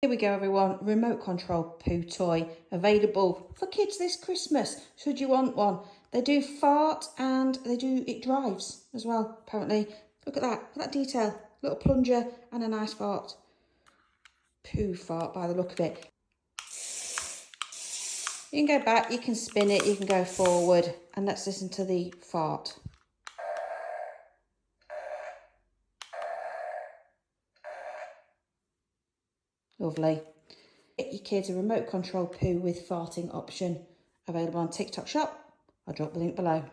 Here we go everyone, remote control poo toy available for kids this Christmas, should you want one. They do fart and it drives as well, apparently. Look at that detail, little plunger and a nice fart. Poo fart by the look of it. You can go back, you can spin it, you can go forward, and let's listen to the fart. Lovely. Get your kids a remote control poo with farting option. Available on TikTok Shop. I'll drop the link below.